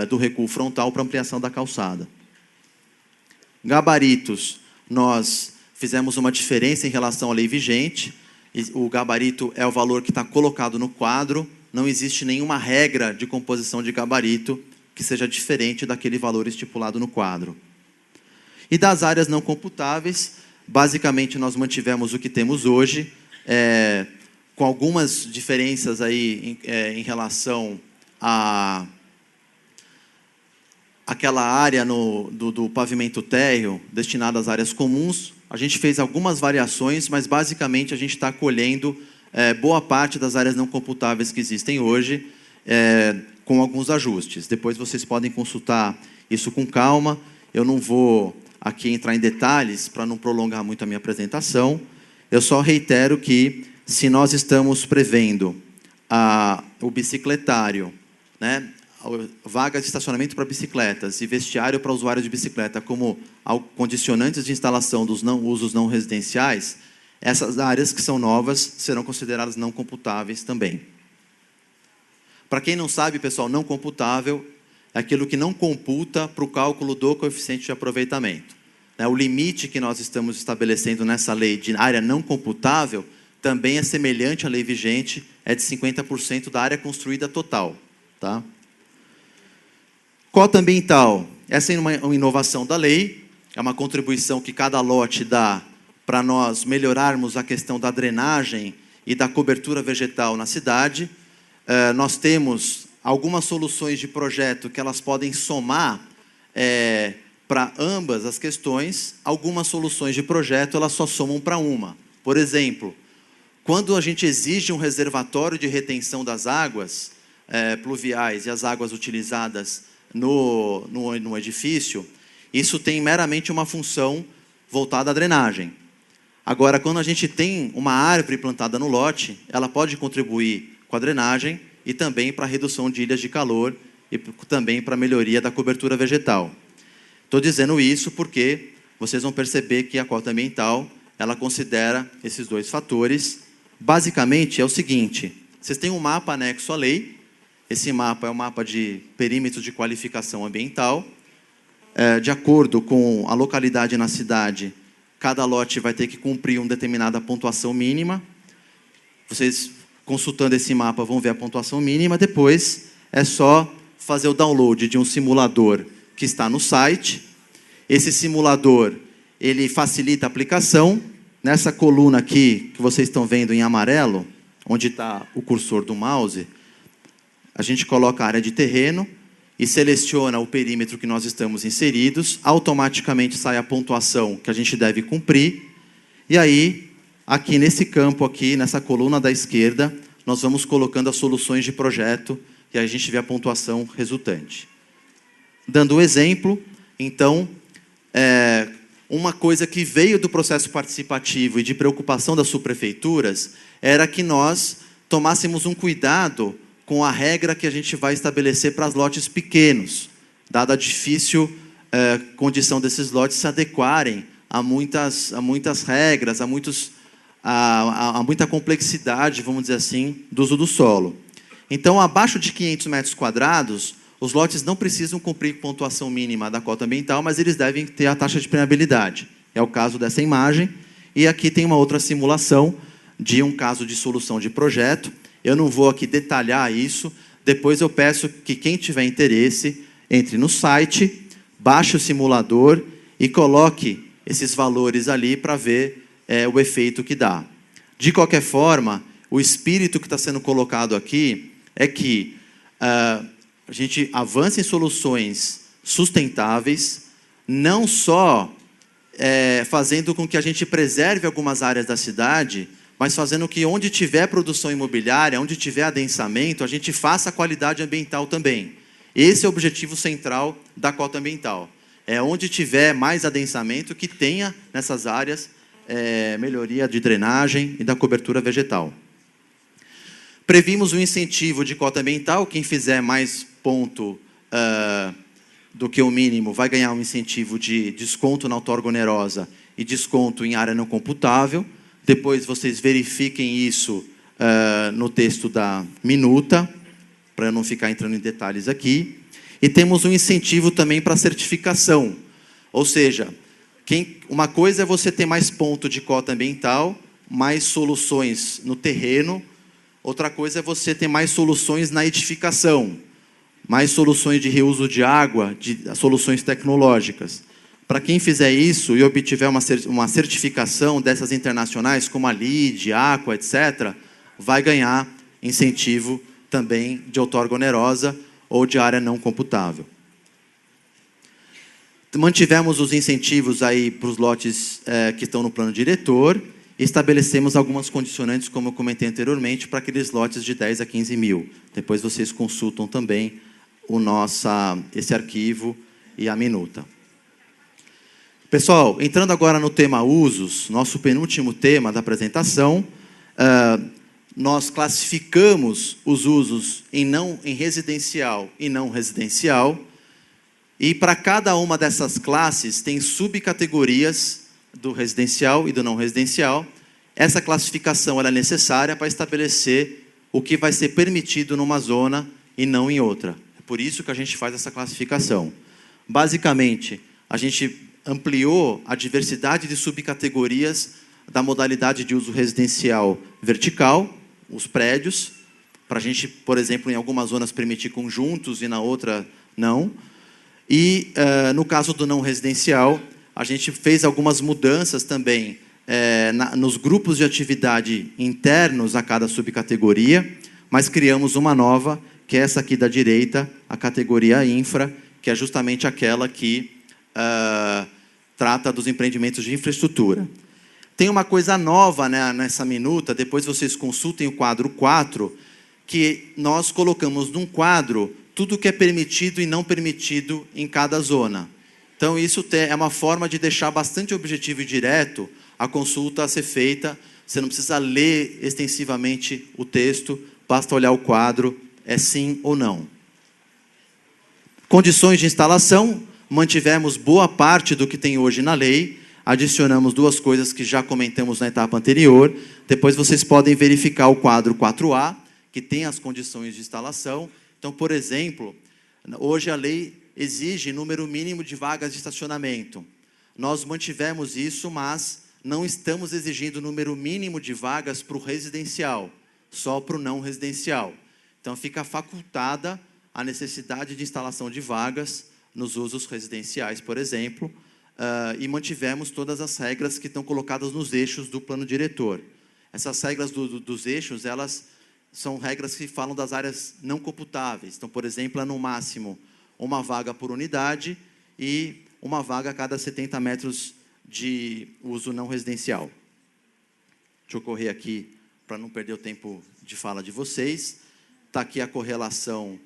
do recuo frontal para ampliação da calçada. Gabaritos, nós fizemos uma diferença em relação à lei vigente. O gabarito é o valor que está colocado no quadro, não existe nenhuma regra de composição de gabarito que seja diferente daquele valor estipulado no quadro. E das áreas não computáveis, basicamente nós mantivemos o que temos hoje, com algumas diferenças aí em relação a aquela área do pavimento térreo destinada às áreas comuns. A gente fez algumas variações, mas basicamente a gente está acolhendo boa parte das áreas não computáveis que existem hoje, com alguns ajustes. Depois vocês podem consultar isso com calma. Eu não vou aqui entrar em detalhes para não prolongar muito a minha apresentação. Eu só reitero que, se nós estamos prevendo o bicicletário, né, vagas de estacionamento para bicicletas e vestiário para usuários de bicicleta como condicionantes de instalação dos usos não residenciais, essas áreas que são novas serão consideradas não computáveis também. Para quem não sabe, pessoal, não computável é aquilo que não computa para o cálculo do coeficiente de aproveitamento. O limite que nós estamos estabelecendo nessa lei de área não computável também é semelhante à lei vigente, é de 50% da área construída total. Tá? Cota ambiental. Essa é uma inovação da lei, é uma contribuição que cada lote dá para nós melhorarmos a questão da drenagem e da cobertura vegetal na cidade. Nós temos algumas soluções de projeto que elas podem somar para ambas as questões. Algumas soluções de projeto elas só somam para uma. Por exemplo, quando a gente exige um reservatório de retenção das águas pluviais e as águas utilizadas no edifício, isso tem meramente uma função voltada à drenagem. Agora, quando a gente tem uma árvore plantada no lote, ela pode contribuir com a drenagem e também para a redução de ilhas de calor e também para a melhoria da cobertura vegetal. Estou dizendo isso porque vocês vão perceber que a cota ambiental ela considera esses dois fatores. Basicamente é o seguinte: vocês têm um mapa anexo à lei. Esse mapa é um mapa de perímetro de qualificação ambiental. De acordo com a localidade na cidade, cada lote vai ter que cumprir uma determinada pontuação mínima. Vocês, consultando esse mapa, vão ver a pontuação mínima. Depois, é só fazer o download de um simulador que está no site. Esse simulador, ele facilita a aplicação. Nessa coluna aqui, que vocês estão vendo em amarelo, onde está o cursor do mouse, a gente coloca a área de terreno e seleciona o perímetro que nós estamos inseridos. Automaticamente sai a pontuação que a gente deve cumprir. E aí, aqui nesse campo, aqui, nessa coluna da esquerda, nós vamos colocando as soluções de projeto e aí a gente vê a pontuação resultante. Dando o exemplo, então, uma coisa que veio do processo participativo e de preocupação das subprefeituras era que nós tomássemos um cuidado com a regra que a gente vai estabelecer para os lotes pequenos, dada a difícil condição desses lotes se adequarem a muitas regras, a muita complexidade, vamos dizer assim, do uso do solo. Então, abaixo de 500 metros quadrados, os lotes não precisam cumprir pontuação mínima da cota ambiental, mas eles devem ter a taxa de permeabilidade. É o caso dessa imagem. E aqui tem uma outra simulação de um caso de solução de projeto. Eu não vou aqui detalhar isso. Depois eu peço que quem tiver interesse, entre no site, baixe o simulador e coloque esses valores ali para ver o efeito que dá. De qualquer forma, o espírito que está sendo colocado aqui é que a gente avance em soluções sustentáveis, não só fazendo com que a gente preserve algumas áreas da cidade, mas fazendo que onde tiver produção imobiliária, onde tiver adensamento, a gente faça a qualidade ambiental também. Esse é o objetivo central da cota ambiental. É onde tiver mais adensamento que tenha nessas áreas melhoria de drenagem e da cobertura vegetal. Previmos um incentivo de cota ambiental, quem fizer mais ponto do que o mínimo vai ganhar um incentivo de desconto na outorga onerosa e desconto em área não computável. Depois vocês verifiquem isso no texto da minuta, para eu não ficar entrando em detalhes aqui. E temos um incentivo também para certificação, ou seja, uma coisa é você ter mais ponto de cota ambiental, mais soluções no terreno, outra coisa é você ter mais soluções na edificação, mais soluções de reuso de água, de soluções tecnológicas. Para quem fizer isso e obtiver uma certificação dessas internacionais, como a LEED, Aqua, etc., vai ganhar incentivo também de outorga onerosa ou de área não computável. Mantivemos os incentivos aí para os lotes que estão no plano diretor e estabelecemos algumas condicionantes, como eu comentei anteriormente, para aqueles lotes de 10 a 15 mil. Depois vocês consultam também esse arquivo e a minuta. Pessoal, entrando agora no tema usos, nosso penúltimo tema da apresentação, nós classificamos os usos em residencial e não residencial, e para cada uma dessas classes tem subcategorias do residencial e do não residencial. Essa classificação ela é necessária para estabelecer o que vai ser permitido numa zona e não em outra. É por isso que a gente faz essa classificação. Basicamente, a gente ampliou a diversidade de subcategorias da modalidade de uso residencial vertical, os prédios, para a gente, por exemplo, em algumas zonas permitir conjuntos e na outra não. E, no caso do não residencial, a gente fez algumas mudanças também nos grupos de atividade internos a cada subcategoria, mas criamos uma nova, que é essa aqui da direita, a categoria infra, que é justamente aquela que trata dos empreendimentos de infraestrutura. Tem uma coisa nova, né, nessa minuta, depois vocês consultem o quadro 4, que nós colocamos num quadro tudo que é permitido e não permitido em cada zona. Então, isso é uma forma de deixar bastante objetivo e direto a consulta a ser feita. Você não precisa ler extensivamente o texto, basta olhar o quadro, é sim ou não. Condições de instalação, mantivemos boa parte do que tem hoje na lei, adicionamos duas coisas que já comentamos na etapa anterior. Depois vocês podem verificar o quadro 4A, que tem as condições de instalação. Então, por exemplo, hoje a lei exige número mínimo de vagas de estacionamento. Nós mantivemos isso, mas não estamos exigindo número mínimo de vagas para o residencial, só para o não residencial. Então, fica facultada a necessidade de instalação de vagas nos usos residenciais, por exemplo, e mantivemos todas as regras que estão colocadas nos eixos do plano diretor. Essas regras dos eixos, elas são regras que falam das áreas não computáveis. Então, por exemplo, é no máximo uma vaga por unidade e uma vaga a cada 70 metros de uso não residencial. Deixa eu correr aqui para não perder o tempo de fala de vocês. Está aqui a correlação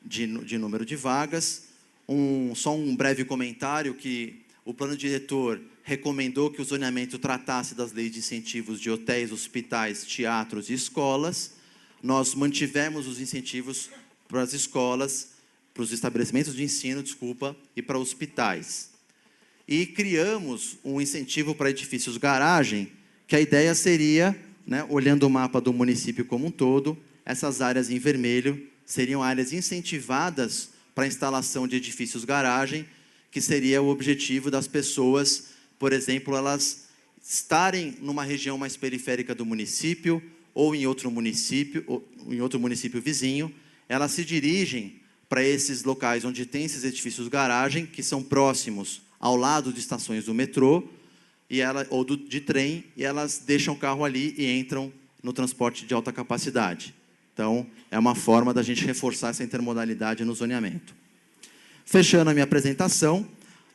de número de vagas. Só um breve comentário que o plano diretor recomendou que o zoneamento tratasse das leis de incentivos de hotéis, hospitais, teatros e escolas. Nós mantivemos os incentivos para as escolas, para os estabelecimentos de ensino, e para hospitais. E criamos um incentivo para edifícios garagem, que a ideia seria, né, olhando o mapa do município como um todo, essas áreas em vermelho seriam áreas incentivadas para a instalação de edifícios garagem, que seria o objetivo das pessoas, por exemplo, elas estarem numa região mais periférica do município, ou em outro município vizinho, elas se dirigem para esses locais onde tem esses edifícios garagem, que são próximos ao lado de estações do metrô ou de trem, e elas deixam o carro ali e entram no transporte de alta capacidade. Então, é uma forma da gente reforçar essa intermodalidade no zoneamento. Fechando a minha apresentação,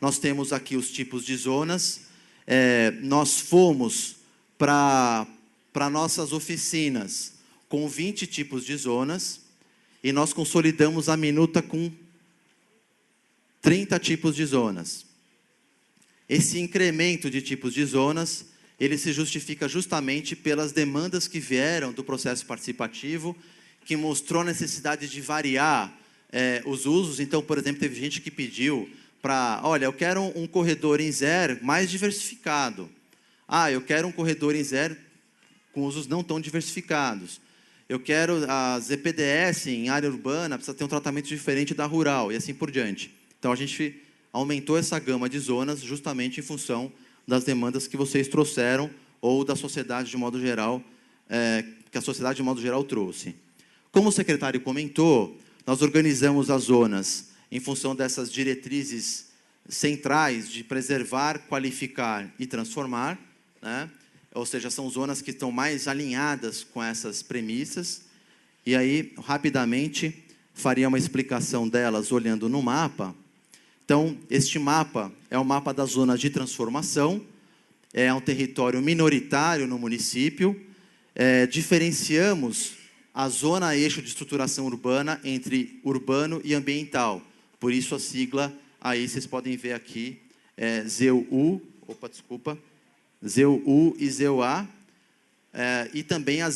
nós temos aqui os tipos de zonas. Nós fomos para nossas oficinas com 20 tipos de zonas e nós consolidamos a minuta com 30 tipos de zonas. Esse incremento de tipos de zonas, ele se justifica justamente pelas demandas que vieram do processo participativo, que mostrou a necessidade de variar os usos. Então, por exemplo, teve gente que pediu para, olha, eu quero um corredor em zero mais diversificado. Eu quero um corredor em zero com usos não tão diversificados. Eu quero a ZPDS em área urbana, precisa ter um tratamento diferente da rural, e assim por diante. Então, a gente aumentou essa gama de zonas justamente em função das demandas que vocês trouxeram ou da sociedade de modo geral, que a sociedade de modo geral trouxe. Como o secretário comentou, nós organizamos as zonas em função dessas diretrizes centrais de preservar, qualificar e transformar, né? Ou seja, são zonas que estão mais alinhadas com essas premissas. E aí, rapidamente, faria uma explicação delas olhando no mapa. Então, este mapa é o mapa das zonas de transformação, é um território minoritário no município. Diferenciamos a zona eixo de estruturação urbana entre urbano e ambiental. Por isso a sigla, aí vocês podem ver aqui, ZEU, ZEU e ZEU-A, e também a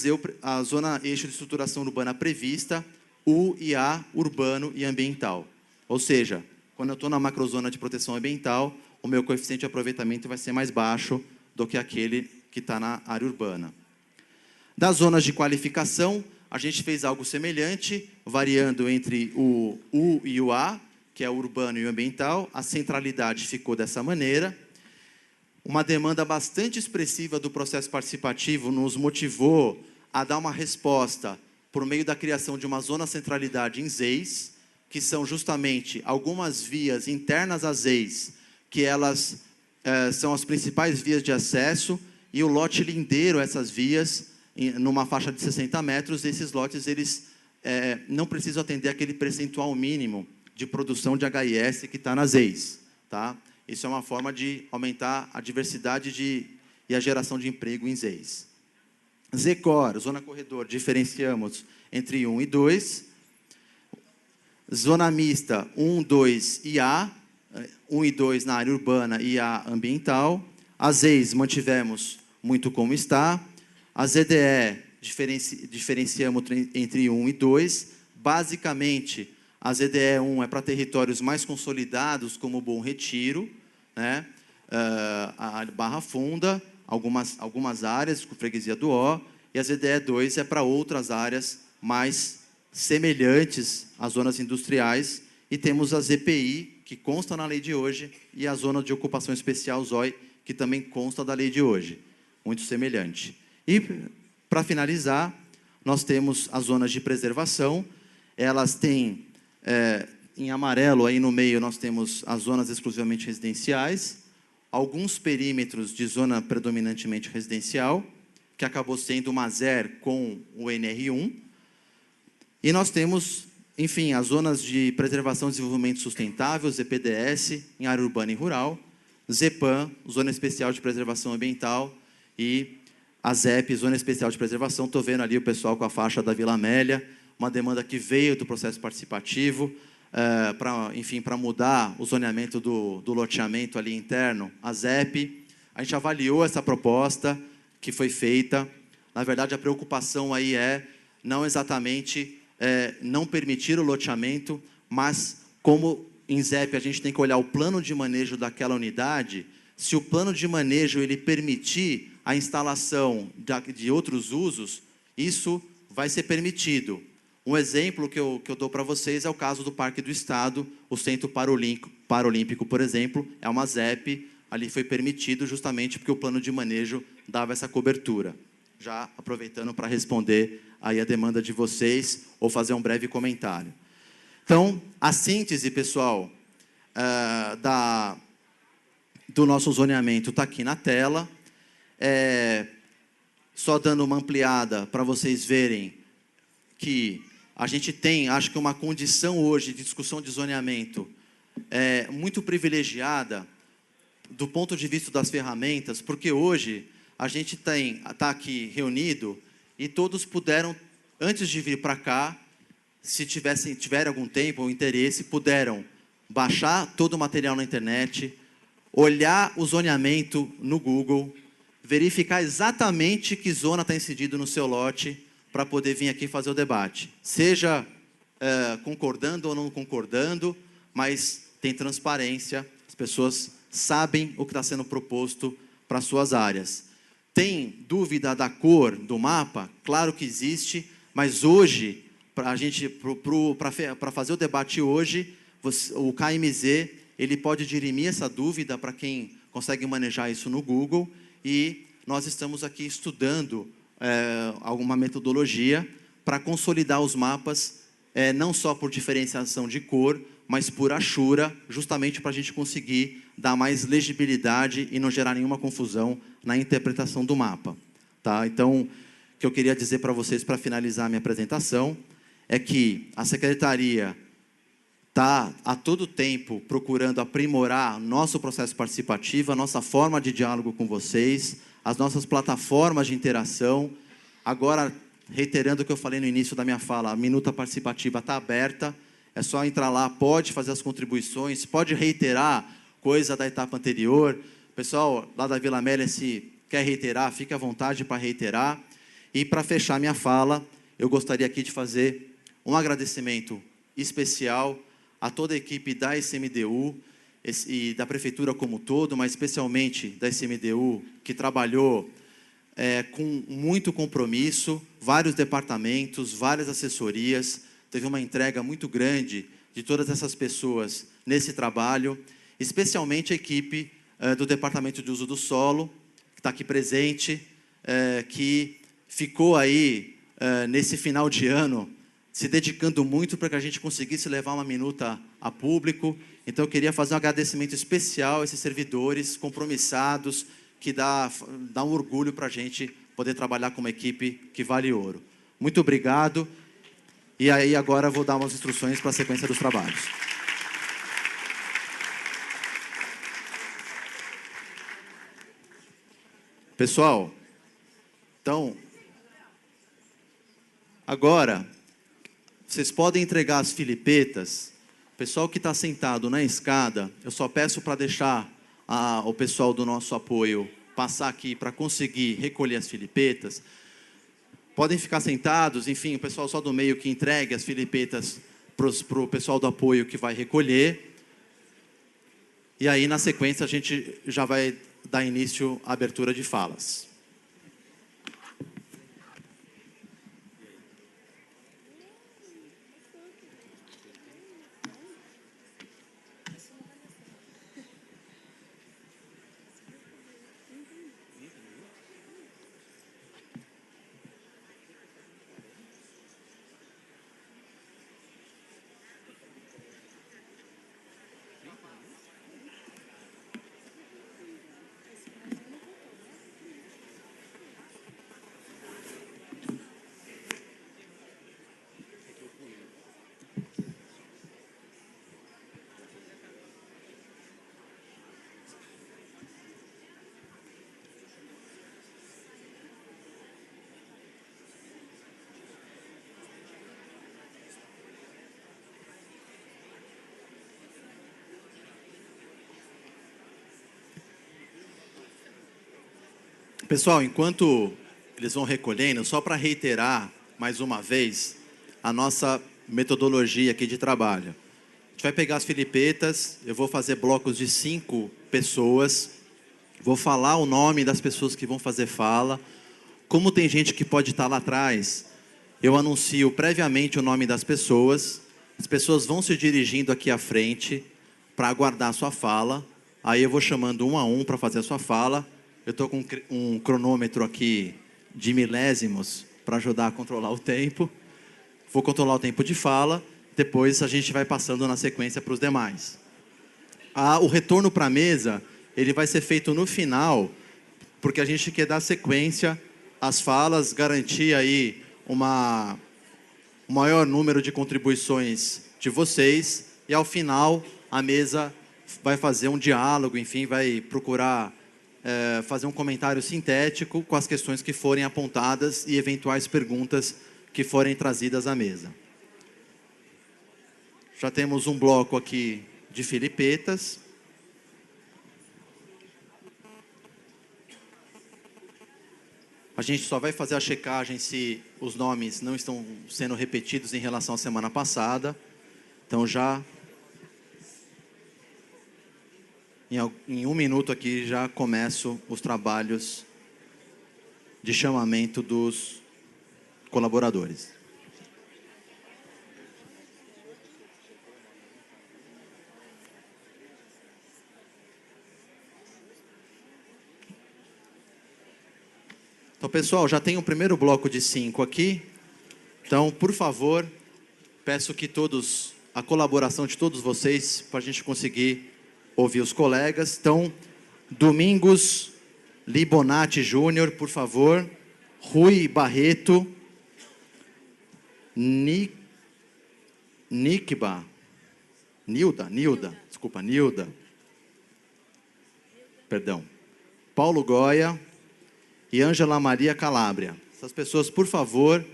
zona eixo de estruturação urbana prevista, U e A, urbano e ambiental. Ou seja, quando eu estou na macrozona de proteção ambiental, o meu coeficiente de aproveitamento vai ser mais baixo do que aquele que está na área urbana. Das zonas de qualificação, a gente fez algo semelhante, variando entre o U e o A, que é o urbano e o ambiental. A centralidade ficou dessa maneira. Uma demanda bastante expressiva do processo participativo nos motivou a dar uma resposta por meio da criação de uma zona centralidade em ZEIS, que são justamente algumas vias internas às ZEIS, que elas são as principais vias de acesso, e o lote lindeiro essas vias, numa faixa de 60 metros, esses lotes eles, não precisam atender aquele percentual mínimo de produção de HIS que está nas ZEIS. Tá? Isso é uma forma de aumentar a diversidade e a geração de emprego em ZEIS. ZCOR, zona corredor, diferenciamos entre 1 e 2. Zona mista, 1, 2 e A, 1 e 2 na área urbana e A ambiental. As ZEIS mantivemos muito como está. A ZDE diferenciamos entre 1 e 2. Basicamente, a ZDE 1 é para territórios mais consolidados, como Bom Retiro, né? A Barra Funda, algumas áreas, com freguesia do O, e a ZDE 2 é para outras áreas mais semelhantes às zonas industriais, e temos a ZPI, que consta na lei de hoje, e a Zona de Ocupação Especial, ZOI, que também consta da lei de hoje, muito semelhante. E, para finalizar, nós temos as zonas de preservação. Elas têm, em amarelo, aí no meio, nós temos as zonas exclusivamente residenciais, alguns perímetros de zona predominantemente residencial, que acabou sendo uma ZER com o NR1, e nós temos, enfim, as zonas de preservação e desenvolvimento sustentável, ZPDS, em área urbana e rural, ZEPAM, Zona Especial de Preservação Ambiental, e a ZEP, Zona Especial de Preservação. Estou vendo ali o pessoal com a faixa da Vila Amélia, uma demanda que veio do processo participativo, para mudar o zoneamento do loteamento ali interno, a ZEP. A gente avaliou essa proposta que foi feita. Na verdade, a preocupação aí não exatamente não permitir o loteamento, mas como em ZEP a gente tem que olhar o plano de manejo daquela unidade. Se o plano de manejo ele permitir a instalação de outros usos, isso vai ser permitido. Um exemplo que eu dou para vocês é o caso do Parque do Estado, o Centro Paralímpico, por exemplo, é uma ZEP, ali foi permitido justamente porque o plano de manejo dava essa cobertura. Já aproveitando para responder aí a demanda de vocês, ou fazer um breve comentário. Então, a síntese, pessoal, do nosso zoneamento está aqui na tela. Só dando uma ampliada para vocês verem que a gente tem, acho que uma condição hoje de discussão de zoneamento muito privilegiada do ponto de vista das ferramentas, porque hoje a gente está aqui reunido e todos puderam, antes de vir para cá, se tiverem algum tempo ou interesse, puderam baixar todo o material na internet, olhar o zoneamento no Google, verificar exatamente que zona está incidido no seu lote para poder vir aqui fazer o debate. Seja concordando ou não concordando, mas tem transparência, as pessoas sabem o que está sendo proposto para suas áreas. Tem dúvida da cor do mapa? Claro que existe, mas hoje, para fazer o debate hoje, o KMZ ele pode dirimir essa dúvida para quem consegue manejar isso no Google, e nós estamos aqui estudando alguma metodologia para consolidar os mapas, não só por diferenciação de cor, mas por achura, justamente para a gente conseguir dar mais legibilidade e não gerar nenhuma confusão na interpretação do mapa. Tá? Então, o que eu queria dizer para vocês, para finalizar a minha apresentação, é que a Secretaria está, a todo tempo, procurando aprimorar nosso processo participativo, a nossa forma de diálogo com vocês, as nossas plataformas de interação. Agora, reiterando o que eu falei no início da minha fala, a minuta participativa está aberta, é só entrar lá, pode fazer as contribuições, pode reiterar coisa da etapa anterior. Pessoal lá da Vila Amélia, se quer reiterar, fique à vontade para reiterar. E para fechar minha fala, eu gostaria aqui de fazer um agradecimento especial a toda a equipe da ICMDU e da Prefeitura como um todo, mas especialmente da ICMDU, que trabalhou com muito compromisso, vários departamentos, várias assessorias, teve uma entrega muito grande de todas essas pessoas nesse trabalho, especialmente a equipe do Departamento de Uso do Solo, que está aqui presente, que ficou aí nesse final de ano se dedicando muito para que a gente conseguisse levar uma minuta a público. Então, eu queria fazer um agradecimento especial a esses servidores compromissados, que dá um orgulho para a gente poder trabalhar com uma equipe que vale ouro. Muito obrigado. E aí, agora, eu vou dar umas instruções para a sequência dos trabalhos. Pessoal, então, agora, vocês podem entregar as filipetas. O pessoal que está sentado na escada, eu só peço para deixar o pessoal do nosso apoio passar aqui para conseguir recolher as filipetas. Podem ficar sentados, enfim, o pessoal só do meio que entregue as filipetas para o pessoal do apoio que vai recolher. E aí, na sequência, a gente já vai dar início à abertura de falas. Pessoal, enquanto eles vão recolhendo, só para reiterar mais uma vez a nossa metodologia aqui de trabalho. A gente vai pegar as filipetas, eu vou fazer blocos de 5 pessoas, vou falar o nome das pessoas que vão fazer fala. Como tem gente que pode estar lá atrás, eu anuncio previamente o nome das pessoas, as pessoas vão se dirigindo aqui à frente para aguardar a sua fala, aí eu vou chamando um a um para fazer a sua fala. Eu estou com um cronômetro aqui de milésimos para ajudar a controlar o tempo. Vou controlar o tempo de fala, depois a gente vai passando na sequência para os demais. O retorno para a mesa, ele vai ser feito no final, porque a gente quer dar sequência às falas, garantir aí o maior número de contribuições de vocês e, ao final, a mesa vai fazer um diálogo, enfim, vai procurar fazer um comentário sintético com as questões que forem apontadas e eventuais perguntas que forem trazidas à mesa. Já temos um bloco aqui de filipetas. A gente só vai fazer a checagem se os nomes não estão sendo repetidos em relação à semana passada. Então, já em 1 minuto aqui, já começo os trabalhos de chamamento dos colaboradores. Então, pessoal, já tem o primeiro bloco de 5 aqui. Então, por favor, peço que a colaboração de todos vocês, para a gente conseguir ouvir os colegas. Então, Domingos Libonati Júnior, por favor. Rui Barreto. Nilda. Perdão. Paulo Goya e Ângela Maria Calabria. Essas pessoas, por favor,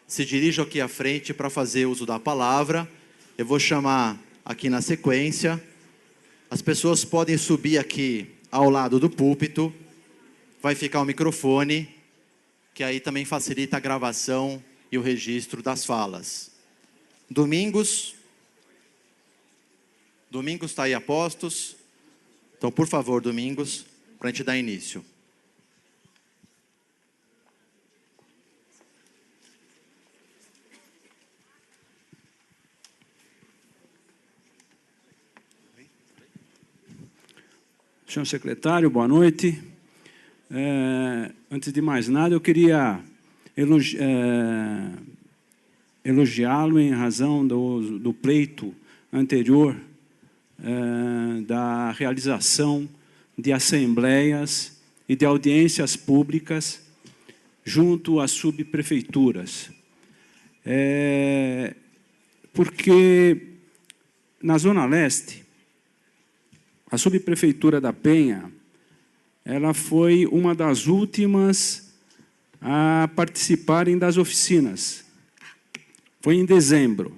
se dirijam aqui à frente para fazer uso da palavra. Eu vou chamar aqui na sequência. As pessoas podem subir aqui ao lado do púlpito. Vai ficar o microfone, que aí também facilita a gravação e o registro das falas. Domingos está aí a postos. Então, por favor, Domingos, para a gente dar início. Senhor secretário, boa noite. Antes de mais nada, eu queria elogiá-lo em razão do pleito anterior da realização de assembleias e de audiências públicas junto às subprefeituras. Porque na Zona Leste, a subprefeitura da Penha, ela foi uma das últimas a participarem das oficinas. Foi em dezembro.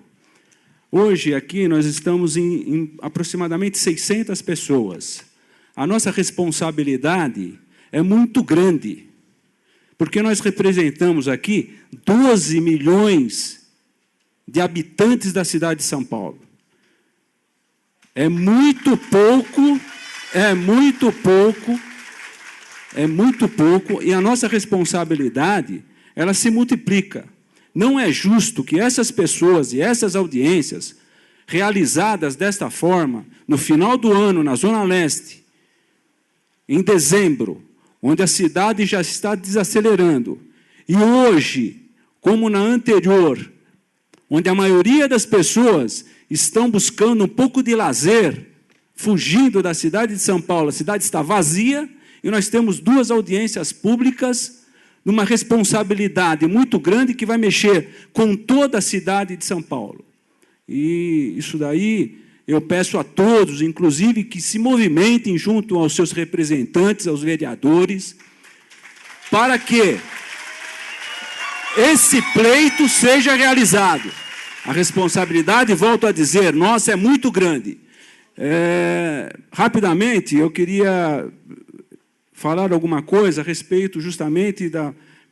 Hoje, aqui, nós estamos em aproximadamente 600 pessoas. A nossa responsabilidade é muito grande, porque nós representamos aqui 12 milhões de habitantes da cidade de São Paulo. É muito pouco, e a nossa responsabilidade, ela se multiplica. Não é justo que essas pessoas e essas audiências, realizadas desta forma, no final do ano, na Zona Leste, em dezembro, onde a cidade já está desacelerando, e hoje, como na anterior, onde a maioria das pessoas estão buscando um pouco de lazer, fugindo da cidade de São Paulo. A cidade está vazia e nós temos 2 audiências públicas numa responsabilidade muito grande que vai mexer com toda a cidade de São Paulo. E isso daí eu peço a todos, inclusive, que se movimentem junto aos seus representantes, aos vereadores, para que esse pleito seja realizado. A responsabilidade, volto a dizer, nossa, é muito grande. Rapidamente, eu queria falar alguma coisa a respeito justamente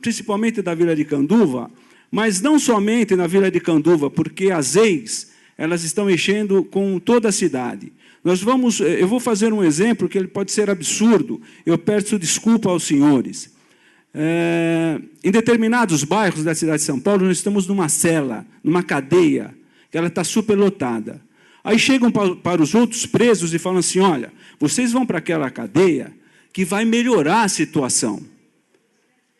principalmente da Vila de Canduva, mas não somente na Vila de Canduva, porque as ex, elas estão mexendo com toda a cidade. Eu vou fazer um exemplo que ele pode ser absurdo, eu peço desculpa aos senhores. Em determinados bairros da cidade de São Paulo, nós estamos numa cela, numa cadeia, que ela está superlotada. Aí chegam para os outros presos e falam assim, olha, vocês vão para aquela cadeia que vai melhorar a situação.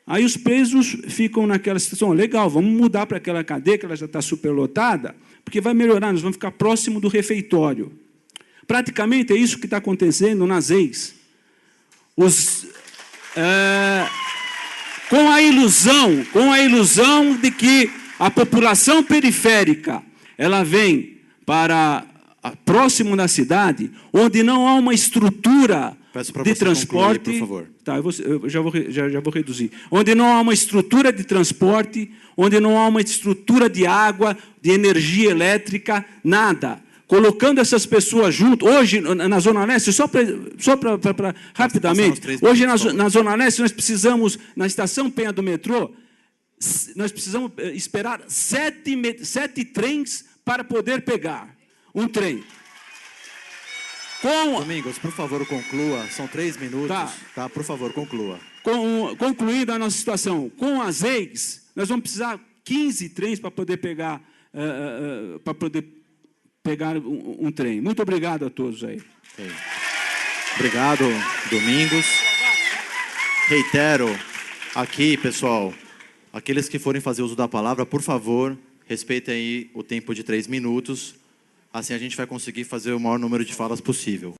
Aí os presos ficam naquela situação, legal, vamos mudar para aquela cadeia, que ela já está superlotada, porque vai melhorar, nós vamos ficar próximo do refeitório. Praticamente é isso que está acontecendo nas ex. Com a ilusão de que a população periférica, ela vem para próximo da cidade, onde não há uma estrutura de transporte. Concluir, por favor. Tá, eu já vou reduzir. Onde não há uma estrutura de transporte, onde não há uma estrutura de água, de energia elétrica, nada. Colocando essas pessoas junto, hoje na Zona Leste, só para rapidamente, hoje na Zona Leste nós precisamos, na estação Penha do metrô, nós precisamos esperar 7 trens para poder pegar um trem. Domingos, por favor, conclua. São 3 minutos. Tá, por favor, conclua. Concluindo a nossa situação, com as EIs, nós vamos precisar 15 trens para poder pegar um trem. Muito obrigado a todos aí. Okay. Obrigado, Domingos. Reitero aqui, pessoal, aqueles que forem fazer uso da palavra, por favor, respeitem aí o tempo de 3 minutos. Assim a gente vai conseguir fazer o maior número de falas possível.